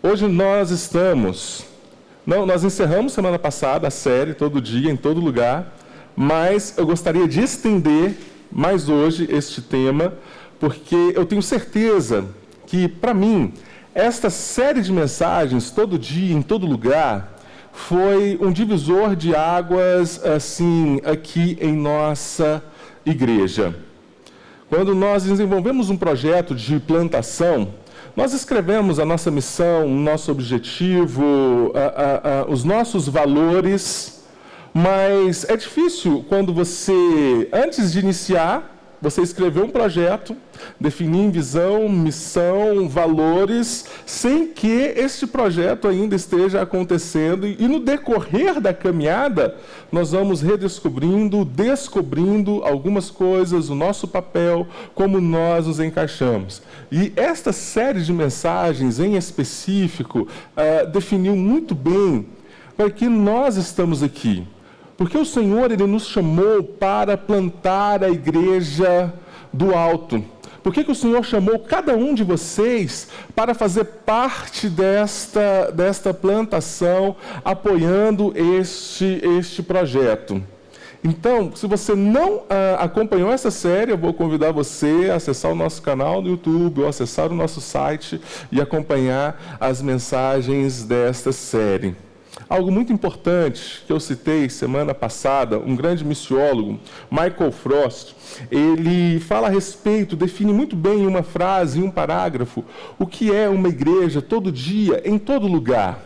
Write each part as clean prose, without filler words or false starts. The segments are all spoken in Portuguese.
Hoje nós encerramos semana passada a série Todo Dia, em Todo Lugar, mas eu gostaria de estender mais hoje este tema, porque eu tenho certeza que, para mim, esta série de mensagens, Todo Dia, em Todo Lugar, foi um divisor de águas, assim, aqui em nossa igreja. Quando nós desenvolvemos um projeto de plantação, nós escrevemos a nossa missão, o nosso objetivo, os nossos valores, mas é difícil quando você, antes de iniciar, você escreveu um projeto, definir visão, missão, valores, sem que este projeto ainda esteja acontecendo. E no decorrer da caminhada, nós vamos redescobrindo, descobrindo algumas coisas, o nosso papel, como nós nos encaixamos. E esta série de mensagens, em específico, definiu muito bem para que nós estamos aqui. Porque o Senhor, Ele nos chamou para plantar a igreja do alto. Por que o Senhor chamou cada um de vocês para fazer parte desta plantação, apoiando este projeto? Então, se você não acompanhou essa série, eu vou convidar você a acessar o nosso canal no YouTube, ou acessar o nosso site e acompanhar as mensagens desta série. Algo muito importante que eu citei semana passada, um grande missiólogo, Michael Frost, ele fala a respeito, define muito bem em uma frase, em um parágrafo, o que é uma igreja todo dia, em todo lugar.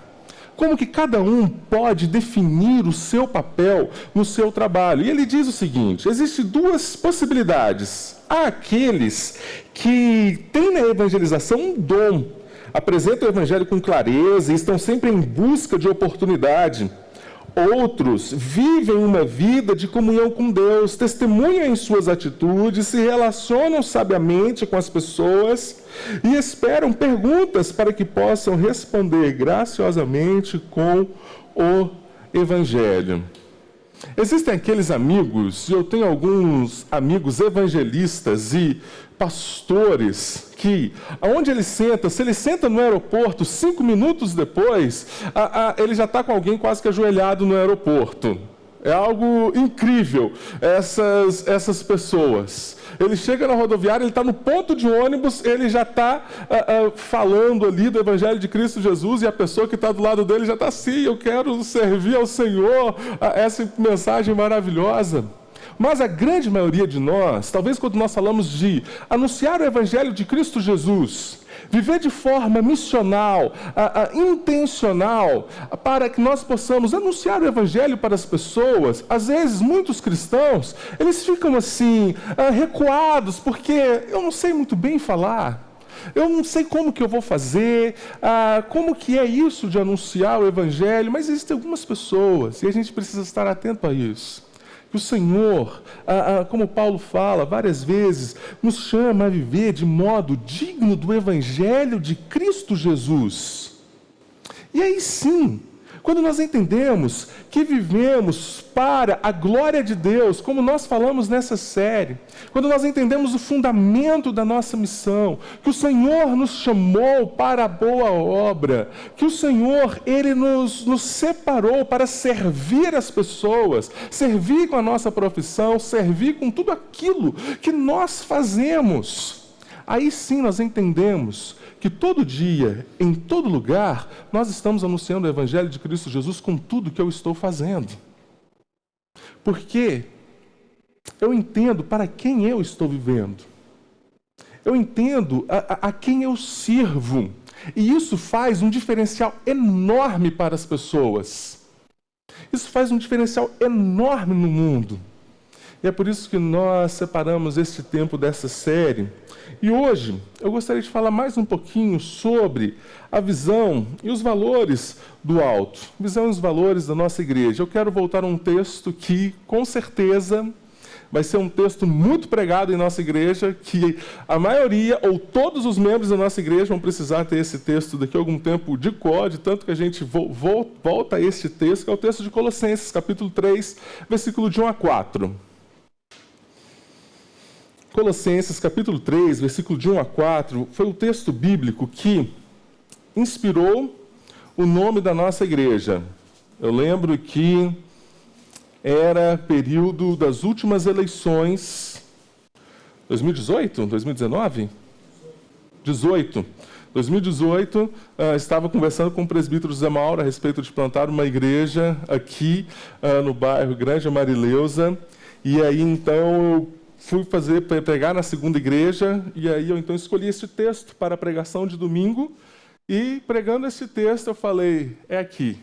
Como que cada um pode definir o seu papel no seu trabalho. E ele diz o seguinte: existem duas possibilidades. Há aqueles que têm na evangelização um dom, apresentam o evangelho com clareza e estão sempre em busca de oportunidade. Outros vivem uma vida de comunhão com Deus, testemunham em suas atitudes, se relacionam sabiamente com as pessoas e esperam perguntas para que possam responder graciosamente com o evangelho. Existem aqueles amigos, e eu tenho alguns amigos evangelistas e pastores que, aonde ele senta, se ele senta no aeroporto, 5 minutos depois, ele já está com alguém quase que ajoelhado no aeroporto. É algo incrível, essas pessoas. Ele chega na rodoviária, ele está no ponto de ônibus, ele já está falando ali do Evangelho de Cristo Jesus, e a pessoa que está do lado dele já está assim: eu quero servir ao Senhor, essa mensagem maravilhosa. Mas a grande maioria de nós, talvez quando nós falamos de anunciar o Evangelho de Cristo Jesus, viver de forma missional, intencional, para que nós possamos anunciar o Evangelho para as pessoas, às vezes muitos cristãos, eles ficam assim, recuados, porque eu não sei muito bem falar. Eu não sei como que eu vou fazer, como que é isso de anunciar o Evangelho, mas existem algumas pessoas, e a gente precisa estar atento a isso. Que o Senhor, como Paulo fala várias vezes, nos chama a viver de modo digno do Evangelho de Cristo Jesus. E aí sim, quando nós entendemos que vivemos para a glória de Deus, como nós falamos nessa série, quando nós entendemos o fundamento da nossa missão, que o Senhor nos chamou para a boa obra, que o Senhor, Ele nos separou para servir as pessoas, servir com a nossa profissão, servir com tudo aquilo que nós fazemos. Aí sim nós entendemos que todo dia, em todo lugar, nós estamos anunciando o Evangelho de Cristo Jesus com tudo que eu estou fazendo. Porque eu entendo para quem eu estou vivendo. Eu entendo a quem eu sirvo. E isso faz um diferencial enorme para as pessoas. Isso faz um diferencial enorme no mundo. E é por isso que nós separamos este tempo dessa série. E hoje eu gostaria de falar mais um pouquinho sobre a visão e os valores do alto. Visão e os valores da nossa igreja. Eu quero voltar a um texto que, com certeza, vai ser um texto muito pregado em nossa igreja, que a maioria ou todos os membros da nossa igreja vão precisar ter esse texto daqui a algum tempo de cor, de tanto que a gente volta a este texto, que é o texto de Colossenses, capítulo 3, versículo de 1 a 4. Colossenses, capítulo 3, versículo de 1 a 4, foi o texto bíblico que inspirou o nome da nossa igreja. Eu lembro que era período das últimas eleições, 2018? 2019? 2018, estava conversando com o presbítero Zé Mauro a respeito de plantar uma igreja aqui no bairro Grande Marileusa, e aí então eu fui pregar na segunda igreja, e aí eu então escolhi esse texto para a pregação de domingo, e pregando esse texto eu falei, é aqui,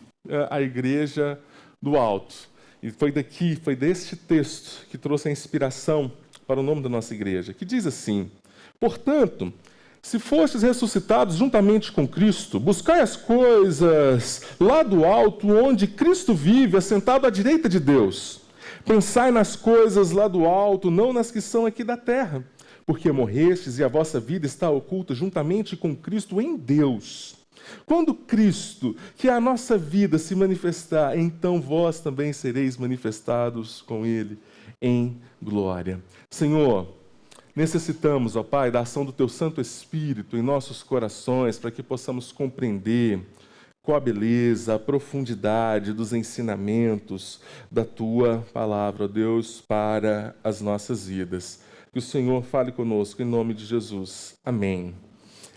a igreja do alto. E foi deste texto que trouxe a inspiração para o nome da nossa igreja, que diz assim: portanto, se fostes ressuscitados juntamente com Cristo, buscai as coisas lá do alto, onde Cristo vive, assentado à direita de Deus. Pensai nas coisas lá do alto, não nas que são aqui da terra, porque morrestes e a vossa vida está oculta juntamente com Cristo em Deus. Quando Cristo, que é a nossa vida, se manifestar, então vós também sereis manifestados com Ele em glória. Senhor, necessitamos, ó Pai, da ação do Teu Santo Espírito em nossos corações, para que possamos compreender qual a beleza, a profundidade dos ensinamentos da Tua palavra, ó Deus, para as nossas vidas. Que o Senhor fale conosco, em nome de Jesus. Amém.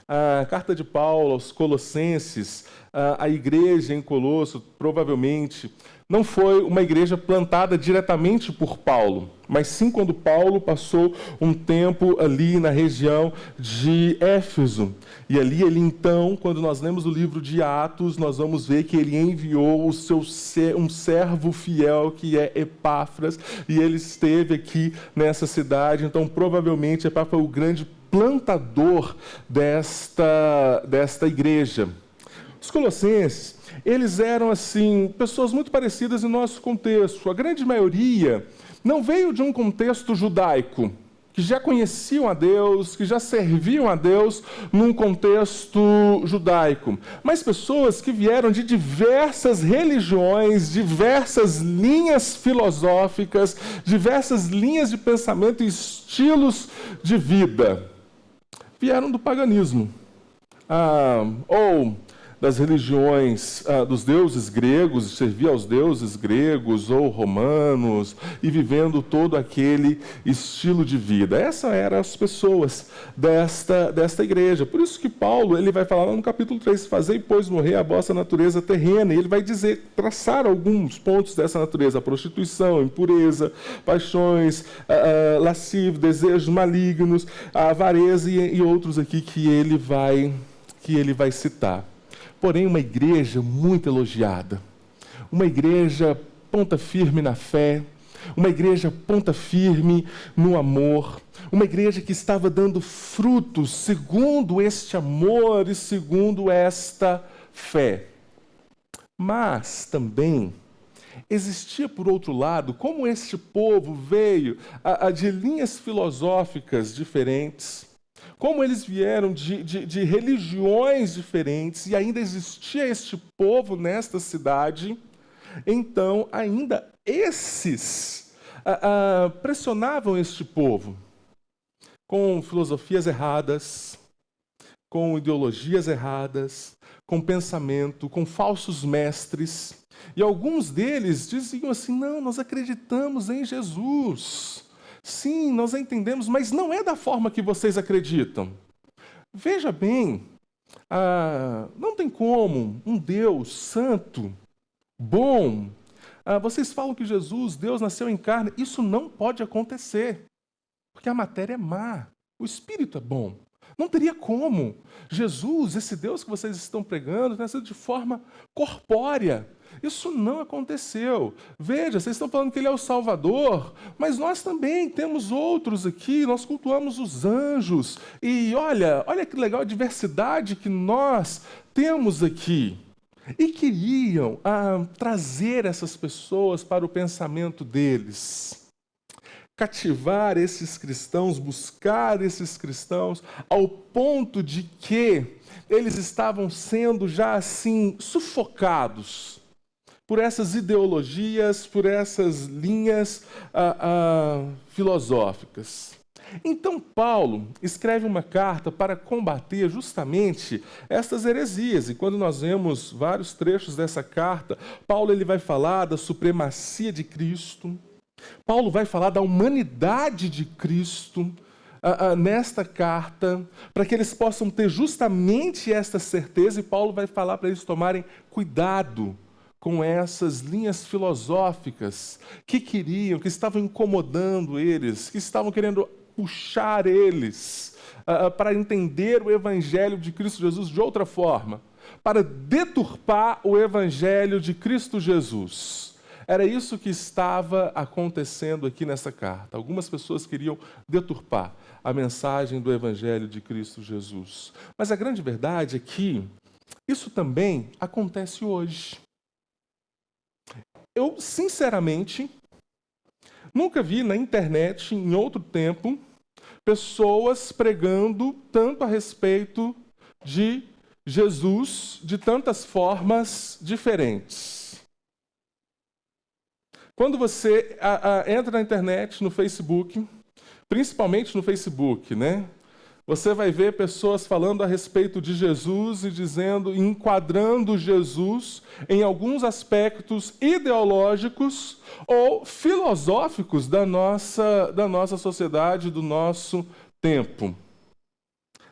A carta de Paulo aos Colossenses, a igreja em Colosso, provavelmente, não foi uma igreja plantada diretamente por Paulo, mas sim quando Paulo passou um tempo ali na região de Éfeso. E ali ele então, quando nós lemos o livro de Atos, nós vamos ver que ele enviou um servo fiel, que é Epáfras, e ele esteve aqui nessa cidade. Então, provavelmente, Epáfras foi o grande plantador desta igreja. Os colossenses, eles eram, assim, pessoas muito parecidas em nosso contexto. A grande maioria não veio de um contexto judaico, que já conheciam a Deus, que já serviam a Deus num contexto judaico, mas pessoas que vieram de diversas religiões, diversas linhas filosóficas, diversas linhas de pensamento e estilos de vida. Vieram do paganismo, ou das religiões dos deuses gregos, servia aos deuses gregos ou romanos, e vivendo todo aquele estilo de vida. Essas eram as pessoas desta igreja. Por isso que Paulo ele vai falar lá no capítulo 3, fazei, pois, morrer a vossa natureza terrena, e ele vai traçar alguns pontos dessa natureza: a prostituição, a impureza, paixões, lascívio, desejos malignos, a avareza e outros aqui que ele vai citar. Porém, uma igreja muito elogiada, uma igreja ponta firme na fé, uma igreja ponta firme no amor, uma igreja que estava dando frutos segundo este amor e segundo esta fé. Mas também existia, por outro lado, como este povo veio de linhas filosóficas diferentes, como eles vieram de religiões diferentes, e ainda existia este povo nesta cidade, então ainda esses pressionavam este povo com filosofias erradas, com ideologias erradas, com pensamento, com falsos mestres. E alguns deles diziam assim: não, nós acreditamos em Jesus. Sim, nós entendemos, mas não é da forma que vocês acreditam. Veja bem, não tem como um Deus santo, bom, vocês falam que Jesus, Deus, nasceu em carne. Isso não pode acontecer, porque a matéria é má, o Espírito é bom. Não teria como. Jesus, esse Deus que vocês estão pregando, nasceu de forma corpórea. Isso não aconteceu. Veja, vocês estão falando que Ele é o Salvador, mas nós também temos outros aqui, nós cultuamos os anjos. E olha que legal a diversidade que nós temos aqui. E queriam trazer essas pessoas para o pensamento deles. Cativar esses cristãos, buscar esses cristãos, ao ponto de que eles estavam sendo já assim sufocados por essas ideologias, por essas linhas filosóficas. Então Paulo escreve uma carta para combater justamente estas heresias. E quando nós vemos vários trechos dessa carta, Paulo ele vai falar da supremacia de Cristo. Paulo vai falar da humanidade de Cristo nesta carta, para que eles possam ter justamente esta certeza, e Paulo vai falar para eles tomarem cuidado com essas linhas filosóficas que estavam incomodando eles, que estavam querendo puxar eles para entender o Evangelho de Cristo Jesus de outra forma, para deturpar o Evangelho de Cristo Jesus. Era isso que estava acontecendo aqui nessa carta. Algumas pessoas queriam deturpar a mensagem do Evangelho de Cristo Jesus. Mas a grande verdade é que isso também acontece hoje. Eu, sinceramente, nunca vi na internet, em outro tempo, pessoas pregando tanto a respeito de Jesus de tantas formas diferentes. Quando você entra na internet, no Facebook, principalmente no Facebook, né? Você vai ver pessoas falando a respeito de Jesus e dizendo, enquadrando Jesus em alguns aspectos ideológicos ou filosóficos da nossa sociedade, do nosso tempo.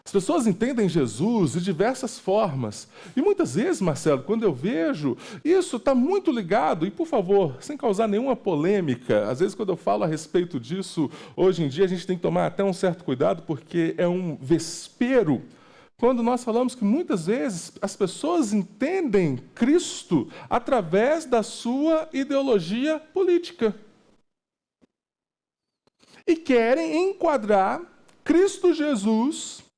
As pessoas entendem Jesus de diversas formas. E muitas vezes, Marcelo, quando eu vejo, isso está muito ligado, e por favor, sem causar nenhuma polêmica, às vezes quando eu falo a respeito disso, hoje em dia a gente tem que tomar até um certo cuidado, porque é um vespero, quando nós falamos que muitas vezes as pessoas entendem Cristo através da sua ideologia política. E querem enquadrar Cristo Jesus,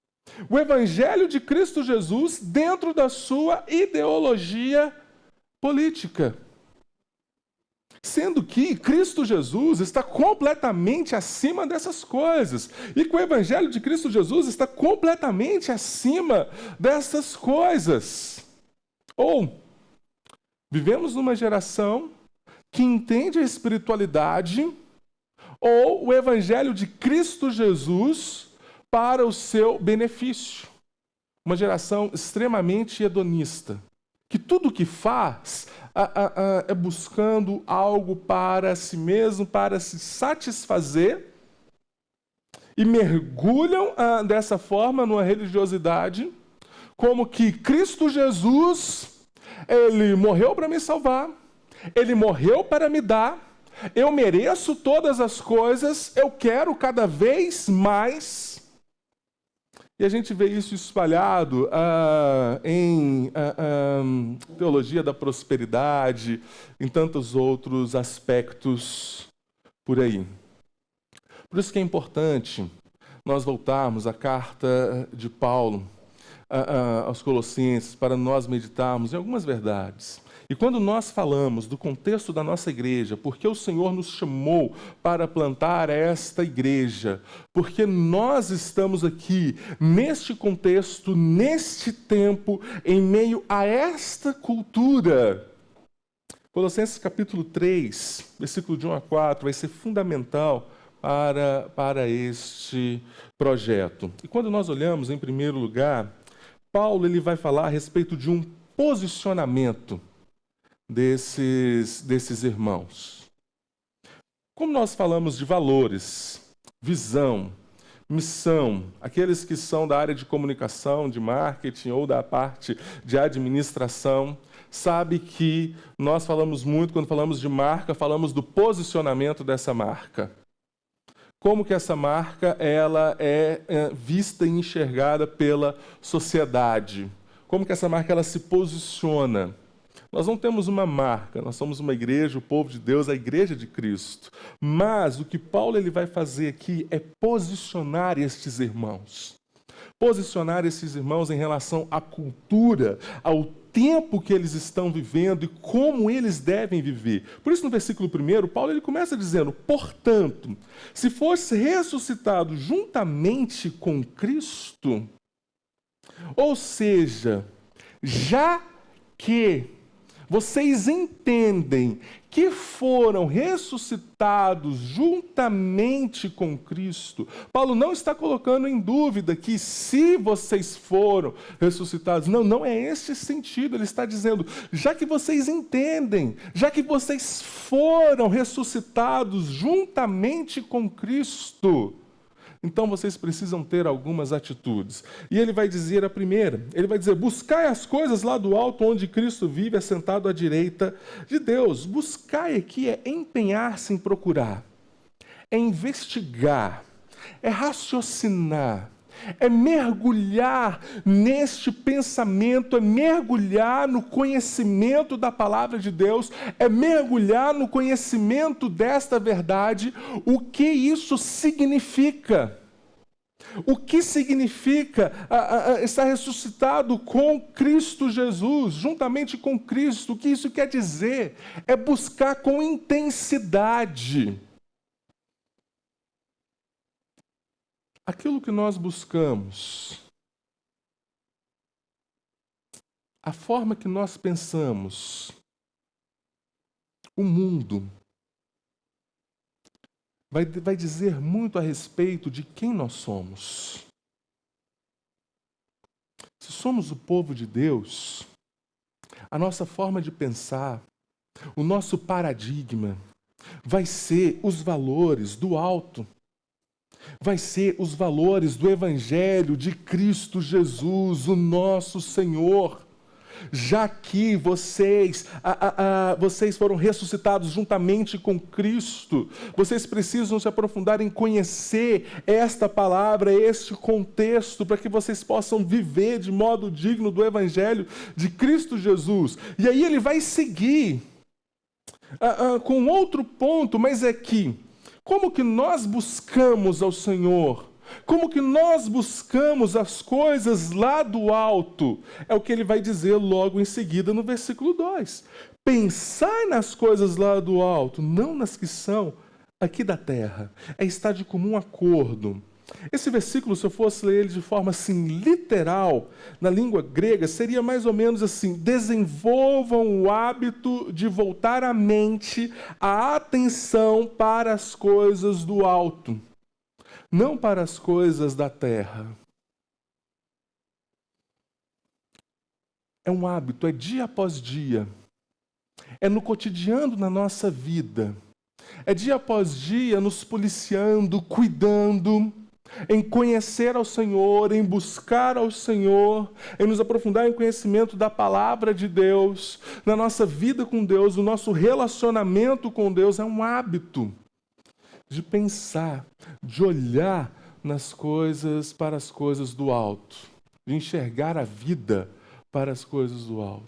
o Evangelho de Cristo Jesus, dentro da sua ideologia política. Sendo que Cristo Jesus está completamente acima dessas coisas. E que o Evangelho de Cristo Jesus está completamente acima dessas coisas. Ou, vivemos numa geração que entende a espiritualidade, ou o Evangelho de Cristo Jesus para o seu benefício. Uma geração extremamente hedonista, que tudo o que faz é buscando algo para si mesmo, para se satisfazer, e mergulham dessa forma numa religiosidade, como que Cristo Jesus, Ele morreu para me salvar, Ele morreu para me dar, eu mereço todas as coisas, eu quero cada vez mais. E a gente vê isso espalhado em teologia da prosperidade, em tantos outros aspectos por aí. Por isso que é importante nós voltarmos à carta de Paulo aos Colossenses para nós meditarmos em algumas verdades. E quando nós falamos do contexto da nossa igreja, porque o Senhor nos chamou para plantar esta igreja, porque nós estamos aqui neste contexto, neste tempo, em meio a esta cultura. Colossenses capítulo 3, versículo de 1 a 4, vai ser fundamental para este projeto. E quando nós olhamos, em primeiro lugar, Paulo ele vai falar a respeito de um posicionamento desses irmãos. Como nós falamos de valores, visão, missão, aqueles que são da área de comunicação, de marketing ou da parte de administração, sabe que nós falamos muito, quando falamos de marca, falamos do posicionamento dessa marca. Como que essa marca ela é vista e enxergada pela sociedade. Como que essa marca ela se posiciona. Nós não temos uma marca, nós somos uma igreja, o povo de Deus, a igreja de Cristo. Mas o que Paulo ele vai fazer aqui é posicionar estes irmãos. Posicionar esses irmãos em relação à cultura, ao tempo que eles estão vivendo e como eles devem viver. Por isso, no versículo 1, Paulo ele começa dizendo, portanto, se fosse ressuscitado juntamente com Cristo, ou seja, já que vocês entendem que foram ressuscitados juntamente com Cristo. Paulo não está colocando em dúvida que se vocês foram ressuscitados. Não, não é esse sentido. Ele está dizendo, já que vocês entendem, já que vocês foram ressuscitados juntamente com Cristo, então vocês precisam ter algumas atitudes. E ele vai dizer a primeira, ele vai dizer, buscai as coisas lá do alto, onde Cristo vive, assentado à direita de Deus. Buscai aqui é empenhar-se em procurar, é investigar, é raciocinar, é mergulhar neste pensamento, é mergulhar no conhecimento da palavra de Deus, é mergulhar no conhecimento desta verdade, o que isso significa. O que significa estar ressuscitado com Cristo Jesus, juntamente com Cristo? O que isso quer dizer? É buscar com intensidade aquilo que nós buscamos, a forma que nós pensamos, o mundo, vai dizer muito a respeito de quem nós somos. Se somos o povo de Deus, a nossa forma de pensar, o nosso paradigma, vai ser os valores do alto. Vai ser os valores do Evangelho de Cristo Jesus, o nosso Senhor. Já que vocês foram ressuscitados juntamente com Cristo, vocês precisam se aprofundar em conhecer esta palavra, este contexto, para que vocês possam viver de modo digno do Evangelho de Cristo Jesus. E aí ele vai seguir com outro ponto, mas é que como que nós buscamos ao Senhor? Como que nós buscamos as coisas lá do alto? É o que ele vai dizer logo em seguida no versículo 2. Pensai nas coisas lá do alto, não nas que são aqui da terra. É estar de comum acordo. Esse versículo, se eu fosse ler ele de forma assim, literal, na língua grega, seria mais ou menos assim: desenvolvam o hábito de voltar a mente, a atenção para as coisas do alto, não para as coisas da terra. É um hábito, é dia após dia, é no cotidiano na nossa vida, é dia após dia nos policiando, cuidando, em conhecer ao Senhor, em buscar ao Senhor, em nos aprofundar em conhecimento da palavra de Deus, na nossa vida com Deus, o nosso relacionamento com Deus é um hábito de pensar, de olhar nas coisas para as coisas do alto, de enxergar a vida para as coisas do alto,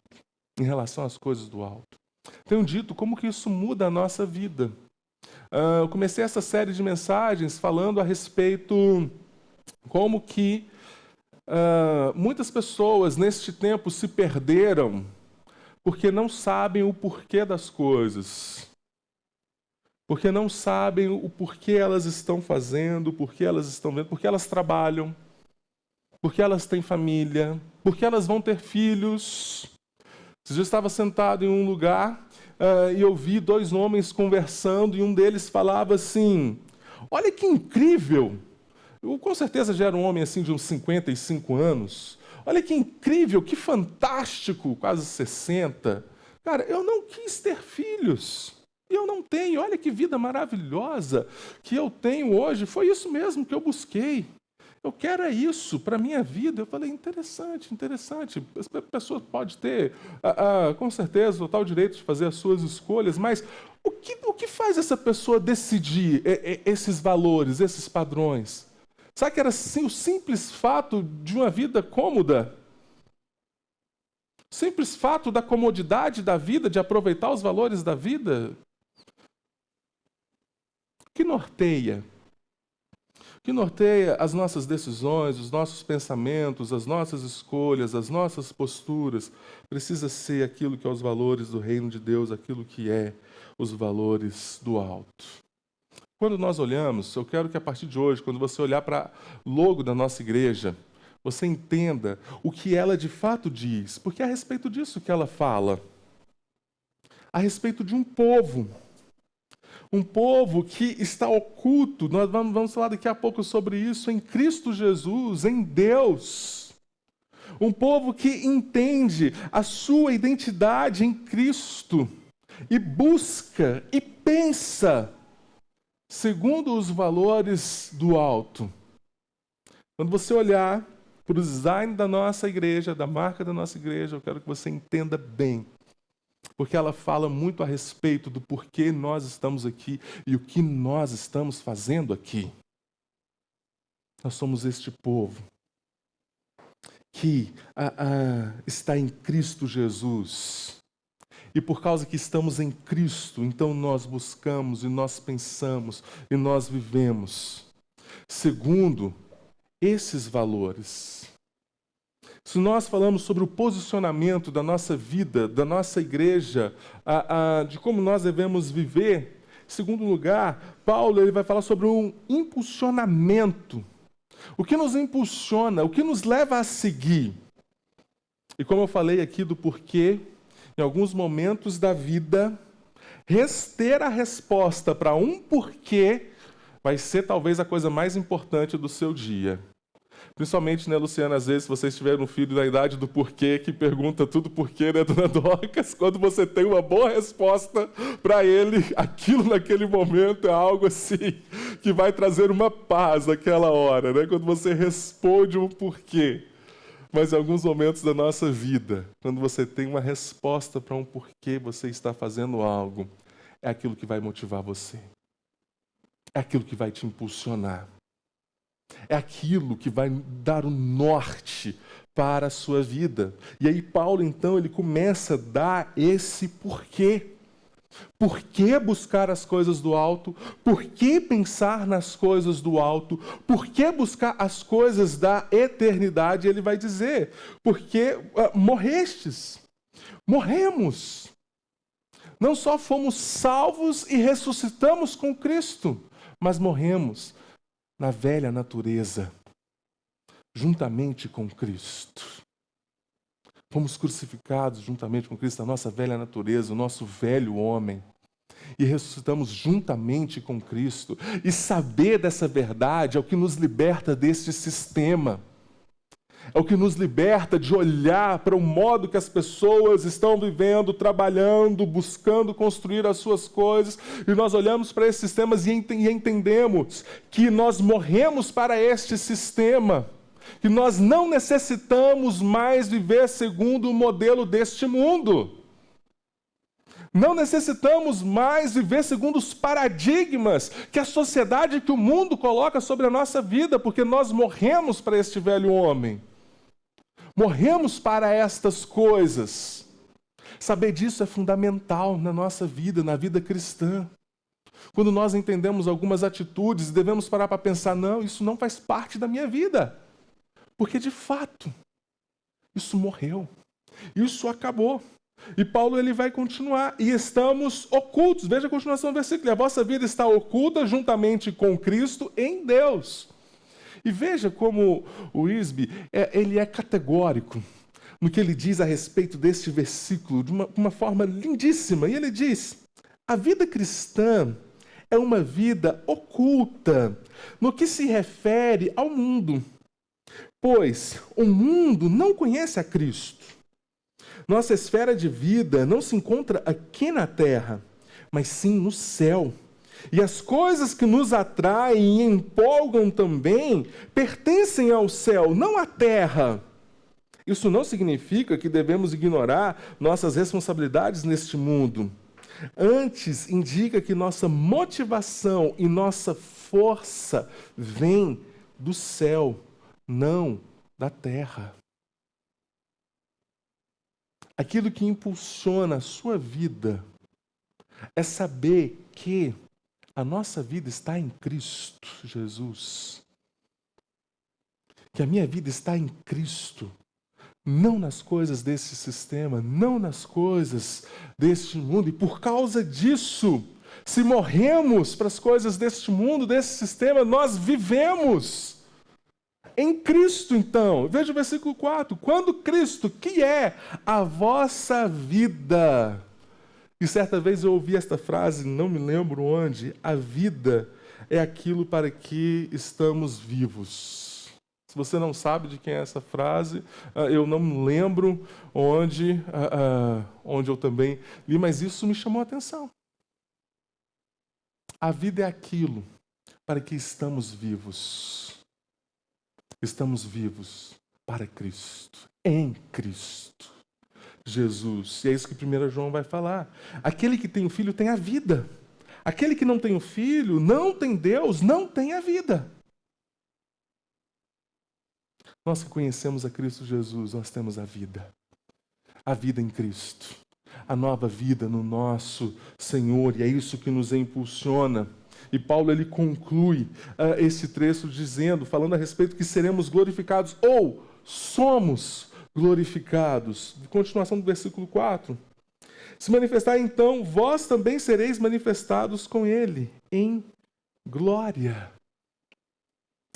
em relação às coisas do alto. Tenho dito como que isso muda a nossa vida. Eu comecei essa série de mensagens falando a respeito como que muitas pessoas neste tempo se perderam porque não sabem o porquê das coisas, porque não sabem o porquê elas estão fazendo, o porquê elas estão vendo, porque elas trabalham, porque elas têm família, porque elas vão ter filhos. Eu estava sentado em um lugar e eu vi dois homens conversando e um deles falava assim: olha que incrível, eu com certeza já era um homem assim de uns 55 anos, olha que incrível, que fantástico, quase 60. Cara, eu não quis ter filhos, e eu não tenho, olha que vida maravilhosa que eu tenho hoje, foi isso mesmo que eu busquei. Eu quero isso para a minha vida. Eu falei, interessante. A pessoa pode ter, com certeza, o total direito de fazer as suas escolhas, mas o que faz essa pessoa decidir esses valores, esses padrões? Será que era assim, o simples fato de uma vida cômoda? O simples fato da comodidade da vida, de aproveitar os valores da vida? O que norteia as nossas decisões, os nossos pensamentos, as nossas escolhas, as nossas posturas, precisa ser aquilo que é os valores do reino de Deus, aquilo que é os valores do alto. Quando nós olhamos, eu quero que a partir de hoje, quando você olhar para o logo da nossa igreja, você entenda o que ela de fato diz, porque é a respeito disso que ela fala. a respeito de um povo. Um povo que está oculto, nós vamos falar daqui a pouco sobre isso, em Cristo Jesus, em Deus. Um povo que entende a sua identidade em Cristo e busca e pensa segundo os valores do alto. Quando você olhar para o design da nossa igreja, da marca da nossa igreja, eu quero que você entenda bem. Porque ela fala muito a respeito do porquê nós estamos aqui e o que nós estamos fazendo aqui. Nós somos este povo que está em Cristo Jesus. E por causa que estamos em Cristo, então nós buscamos e nós pensamos e nós vivemos segundo esses valores. Se nós falamos sobre o posicionamento da nossa vida, da nossa igreja, de como nós devemos viver, em segundo lugar, Paulo ele vai falar sobre um impulsionamento. O que nos impulsiona, o que nos leva a seguir. E como eu falei aqui do porquê, em alguns momentos da vida, ter a resposta para um porquê vai ser talvez a coisa mais importante do seu dia. Principalmente, né, Luciana, às vezes, se vocês tiverem um filho da idade do porquê, que pergunta tudo porquê, né, dona Dorcas, quando você tem uma boa resposta para ele, aquilo naquele momento é algo assim, que vai trazer uma paz naquela hora, né, quando você responde um porquê. Mas em alguns momentos da nossa vida, quando você tem uma resposta para um porquê você está fazendo algo, é aquilo que vai motivar você. É aquilo que vai te impulsionar. É aquilo que vai dar o norte para a sua vida. E aí Paulo, então, ele começa a dar esse porquê. Por que buscar as coisas do alto? Por que pensar nas coisas do alto? Por que buscar as coisas da eternidade? Ele vai dizer, porque morrestes, morremos. Não só fomos salvos e ressuscitamos com Cristo, mas morremos na velha natureza, juntamente com Cristo. Fomos crucificados juntamente com Cristo, a nossa velha natureza, o nosso velho homem. E ressuscitamos juntamente com Cristo. E saber dessa verdade é o que nos liberta deste sistema. É o que nos liberta de olhar para o modo que as pessoas estão vivendo, trabalhando, buscando construir as suas coisas. E nós olhamos para esses sistemas e entendemos que nós morremos para este sistema. Que nós não necessitamos mais viver segundo o modelo deste mundo. Não necessitamos mais viver segundo os paradigmas que a sociedade, que o mundo coloca sobre a nossa vida, porque nós morremos para este velho homem. Morremos para estas coisas. Saber disso é fundamental na nossa vida, na vida cristã. Quando nós entendemos algumas atitudes, devemos parar para pensar, não, isso não faz parte da minha vida. Porque, de fato, isso morreu. Isso acabou. E Paulo ele vai continuar. E estamos ocultos. Veja a continuação do versículo. A vossa vida está oculta juntamente com Cristo em Deus. E veja como o Isby, ele é categórico no que ele diz a respeito deste versículo, de uma forma lindíssima. E ele diz, a vida cristã é uma vida oculta no que se refere ao mundo. Pois o mundo não conhece a Cristo. Nossa esfera de vida não se encontra aqui na terra, mas sim no céu. E as coisas que nos atraem e empolgam também pertencem ao céu, não à terra. Isso não significa que devemos ignorar nossas responsabilidades neste mundo. Antes, indica que nossa motivação e nossa força vem do céu, não da terra. Aquilo que impulsiona a sua vida é saber que a nossa vida está em Cristo Jesus. Que a minha vida está em Cristo. Não nas coisas desse sistema, não nas coisas deste mundo. E por causa disso, se morremos para as coisas deste mundo, desse sistema, nós vivemos em Cristo, então. Veja o versículo 4. Quando Cristo, que é a vossa vida, E certa vez eu ouvi esta frase, não me lembro onde: a vida é aquilo para que estamos vivos. Se você não sabe de quem é essa frase, eu não me lembro onde eu também li, mas isso me chamou a atenção. A vida é aquilo para que estamos vivos. Estamos vivos para Cristo, em Cristo Jesus. E é isso que 1 João vai falar. Aquele que tem o Filho tem a vida. Aquele que não tem o Filho, não tem Deus, não tem a vida. Nós que conhecemos a Cristo Jesus, nós temos a vida. A vida em Cristo. A nova vida no nosso Senhor. E é isso que nos impulsiona. E Paulo ele conclui esse trecho dizendo, falando a respeito que seremos glorificados ou somos glorificados. Continuação do versículo 4. Se manifestar então, vós também sereis manifestados com ele em glória.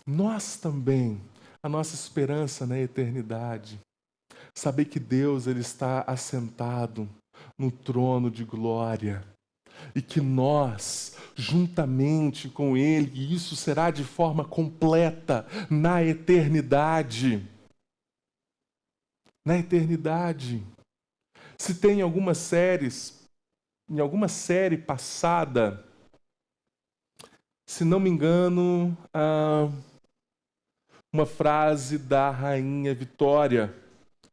Nós também, a nossa esperança na eternidade. Saber que Deus ele está assentado no trono de glória. E que nós, juntamente com Ele, e isso será de forma completa na eternidade. Na eternidade. Se tem algumas séries, em alguma série passada, se não me engano, uma frase da Rainha Vitória,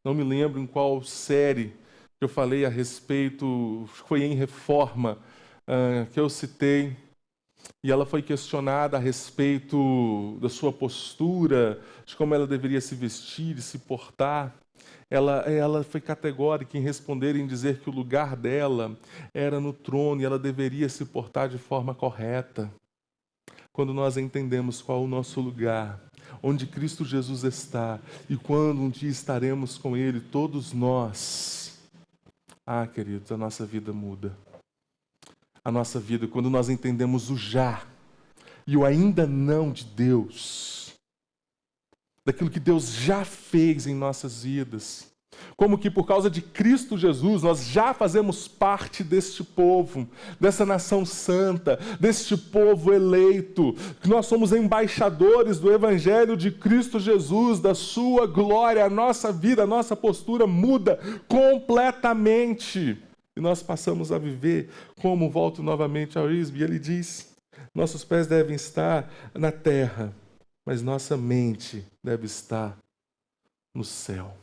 não me lembro em qual série que eu falei a respeito, foi em Reforma, que eu citei, e ela foi questionada a respeito da sua postura, de como ela deveria se vestir e se portar. Ela foi categórica em responder, em dizer que o lugar dela era no trono e ela deveria se portar de forma correta. Quando nós entendemos qual é o nosso lugar, onde Cristo Jesus está, e quando um dia estaremos com Ele, todos nós, queridos, a nossa vida muda. A nossa vida, quando nós entendemos o já e o ainda não de Deus, daquilo que Deus já fez em nossas vidas, como que por causa de Cristo Jesus nós já fazemos parte deste povo, dessa nação santa, deste povo eleito, que nós somos embaixadores do Evangelho de Cristo Jesus, da sua glória. A nossa vida, a nossa postura muda completamente. E nós passamos a viver como, volto novamente ao Isbe, ele diz, nossos pés devem estar na terra, mas nossa mente deve estar no céu.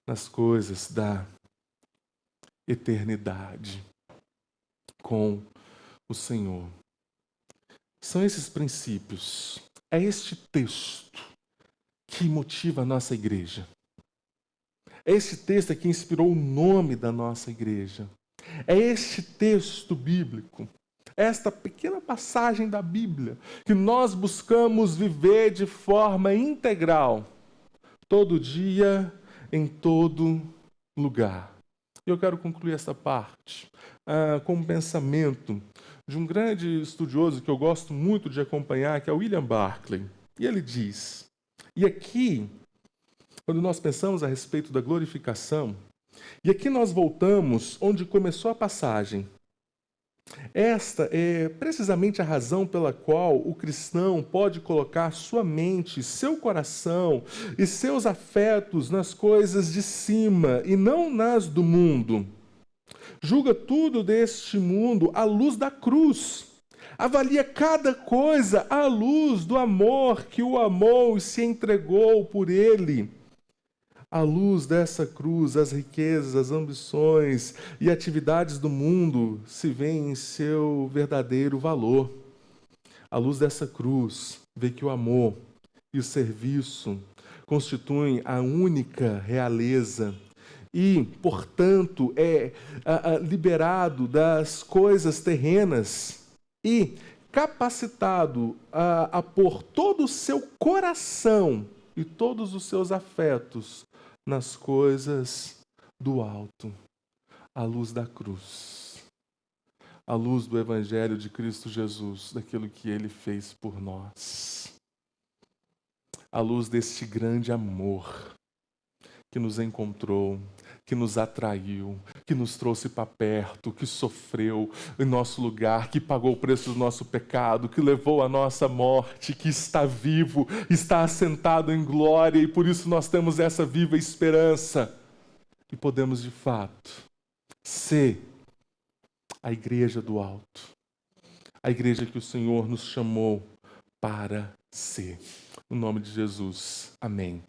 Nas coisas da eternidade com o Senhor. São esses princípios, é este texto que motiva a nossa igreja. É este texto que inspirou o nome da nossa igreja. É este texto bíblico, esta pequena passagem da Bíblia, que nós buscamos viver de forma integral, todo dia, em todo lugar. Eu quero concluir essa parte com um pensamento de um grande estudioso que eu gosto muito de acompanhar, que é William Barclay. E ele diz, e aqui, quando nós pensamos a respeito da glorificação, e aqui nós voltamos onde começou a passagem. Esta é precisamente a razão pela qual o cristão pode colocar sua mente, seu coração e seus afetos nas coisas de cima e não nas do mundo. Julga tudo deste mundo à luz da cruz. Avalia cada coisa à luz do amor que o amou e se entregou por ele. À luz dessa cruz, as riquezas, as ambições e atividades do mundo se veem em seu verdadeiro valor. À luz dessa cruz, vê que o amor e o serviço constituem a única realeza e, portanto, é liberado das coisas terrenas e capacitado a pôr todo o seu coração e todos os seus afetos nas coisas do alto, à luz da cruz, à luz do Evangelho de Cristo Jesus, daquilo que Ele fez por nós, à luz deste grande amor que nos encontrou, que nos atraiu, que nos trouxe para perto, que sofreu em nosso lugar, que pagou o preço do nosso pecado, que levou a nossa morte, que está vivo, está assentado em glória, e por isso nós temos essa viva esperança. E podemos, de fato, ser a igreja do alto, a igreja que o Senhor nos chamou para ser. No nome de Jesus. Amém.